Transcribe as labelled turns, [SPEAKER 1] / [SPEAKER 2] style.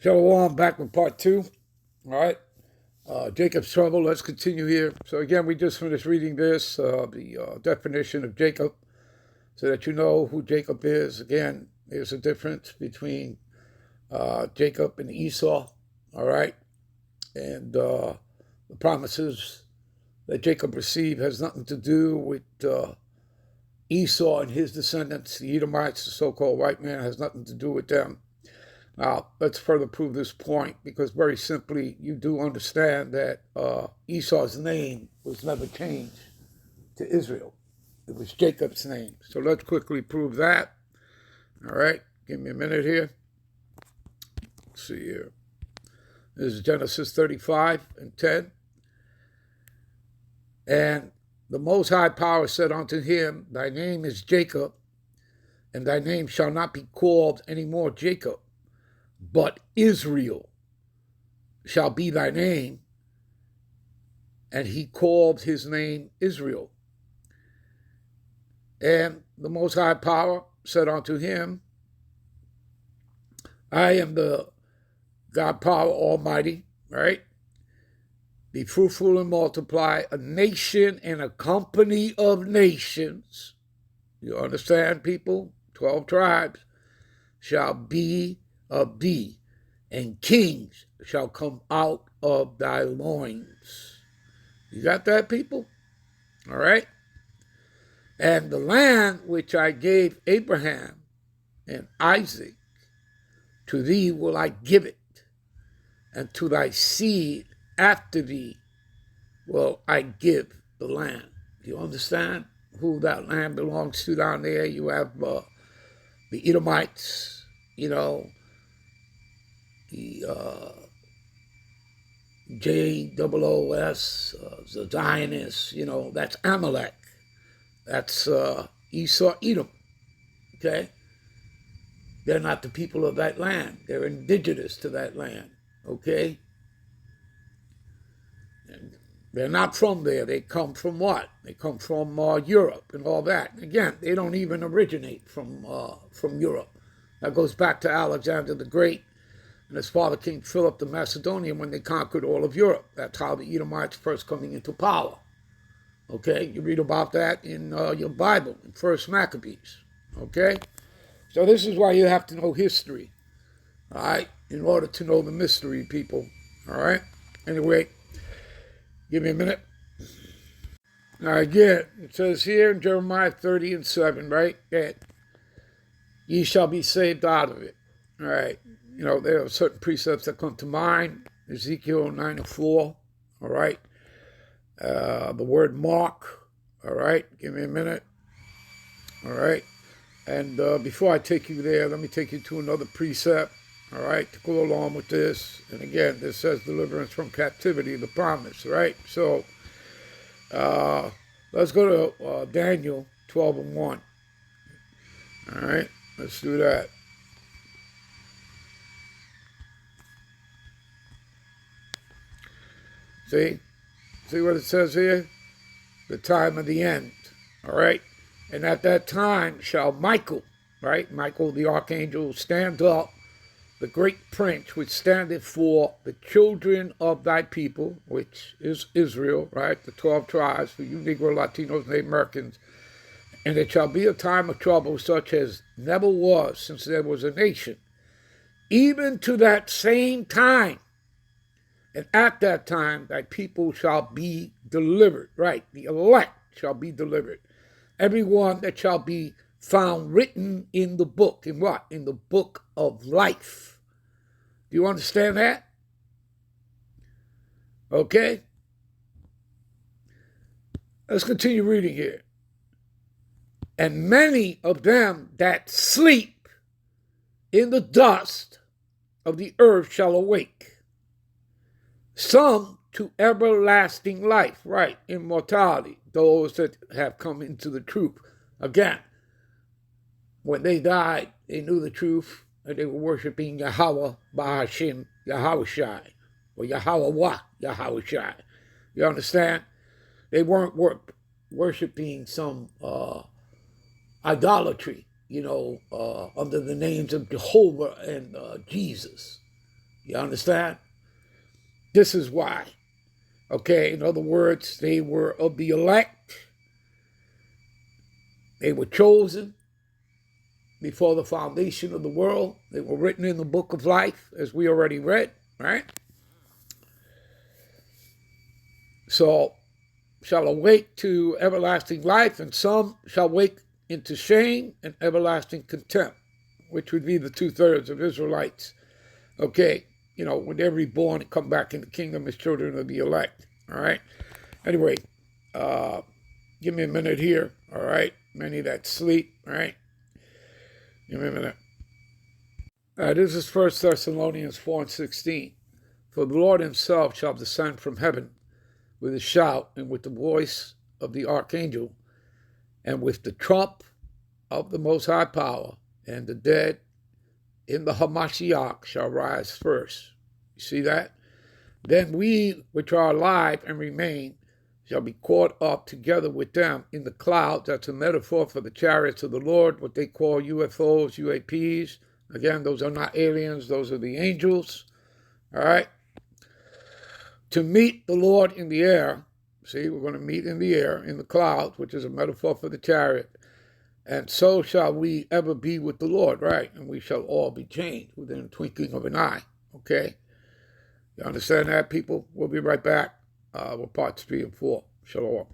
[SPEAKER 1] Shalom, back with part two. All right. Jacob's trouble. Let's continue here. So, again, we just finished reading this, the definition of Jacob, so that you know who Jacob is. Again, there's a difference between Jacob and Esau. All right. And the promises that Jacob received has nothing to do with Esau and his descendants, the Edomites, the so-called white man, has nothing to do with them. Now, let's further prove this point, because very simply, you do understand that Esau's name was never changed to Israel. It was Jacob's name. So let's quickly prove that. All right, give me a minute here. Let's see here. This is Genesis 35:10. And the Most High Power said unto him, Thy name is Jacob, and thy name shall not be called any more Jacob, but Israel shall be thy name. And he called his name Israel. And the Most High Power said unto him, I am the God Power Almighty, right? Be fruitful and multiply, a nation and a company of nations. You understand, people? 12 tribes shall be of thee, and kings shall come out of thy loins. You got that, people? All right? And the land which I gave Abraham and Isaac, to thee will I give it, and to thy seed after thee will I give the land. You understand who that land belongs to down there? You have the Edomites, the J-O-O-S, the Zionists, that's Amalek. That's Esau, Edom, okay? They're not the people of that land. They're indigenous to that land, okay? And they're not from there. They come from what? They come from Europe and all that. Again, they don't even originate from Europe. That goes back to Alexander the Great and his father, King Philip the Macedonian, when they conquered all of Europe. That's how the Edomites first coming into power. Okay, you read about that in your Bible, in First Maccabees. Okay, so this is why you have to know history, all right, in order to know the mystery, people. All right. Anyway, give me a minute. Now again, it says here in Jeremiah 30:7, right, that ye shall be saved out of it. All right. There are certain precepts that come to mind. Ezekiel 9:4. All right. The word mark. All right. Give me a minute. All right. And before I take you there, let me take you to another precept. All right. To go along with this. And again, this says deliverance from captivity, the promise. Right. So let's go to Daniel 12:1. All right. Let's do that. See what it says here? The time of the end. All right? And at that time shall Michael, right? Michael the archangel, stand up, the great prince, which standeth for the children of thy people, which is Israel, right? The 12 tribes for you Negro, Latinos, Native Americans. And it shall be a time of trouble such as never was since there was a nation, even to that same time. And at that time, thy people shall be delivered. Right, the elect shall be delivered. Everyone that shall be found written in the book. In what? In the book of life. Do you understand that? Okay. Let's continue reading here. And many of them that sleep in the dust of the earth shall awake. Some to everlasting life, right, immortality, those that have come into the truth. Again, when they died, they knew the truth, and they were worshiping Yahweh, Bahashim, Yahushai, or Yahweh, Yahushai. You understand? They weren't worshiping some idolatry, under the names of Jehovah and Jesus. You understand? This is why. Okay, in other words, they were of the elect. They were chosen before the foundation of the world. They were written in the book of life, as we already read, right? So, shall awake to everlasting life, and some shall wake into shame and everlasting contempt, which would be the 2/3 of Israelites. Okay, when they're reborn and come back in the kingdom as children of the elect. All right. Anyway, give me a minute here. All right. Many that sleep. All right. Give me a minute. This is 1 Thessalonians 4:16. For the Lord himself shall descend from heaven with a shout and with the voice of the archangel and with the trump of the Most High Power, and the dead in the Hamashiach shall rise first. You see that? Then we which are alive and remain shall be caught up together with them in the clouds. That's a metaphor for the chariots of the Lord, what they call UFOs, UAPs. Again, those are not aliens, those are the angels. All right? To meet the Lord in the air. See, we're going to meet in the air, in the clouds, which is a metaphor for the chariot. And so shall we ever be with the Lord, right? And we shall all be changed within the twinkling of an eye, okay? You understand that, people? We'll be right back with parts 3 and 4. Shalom.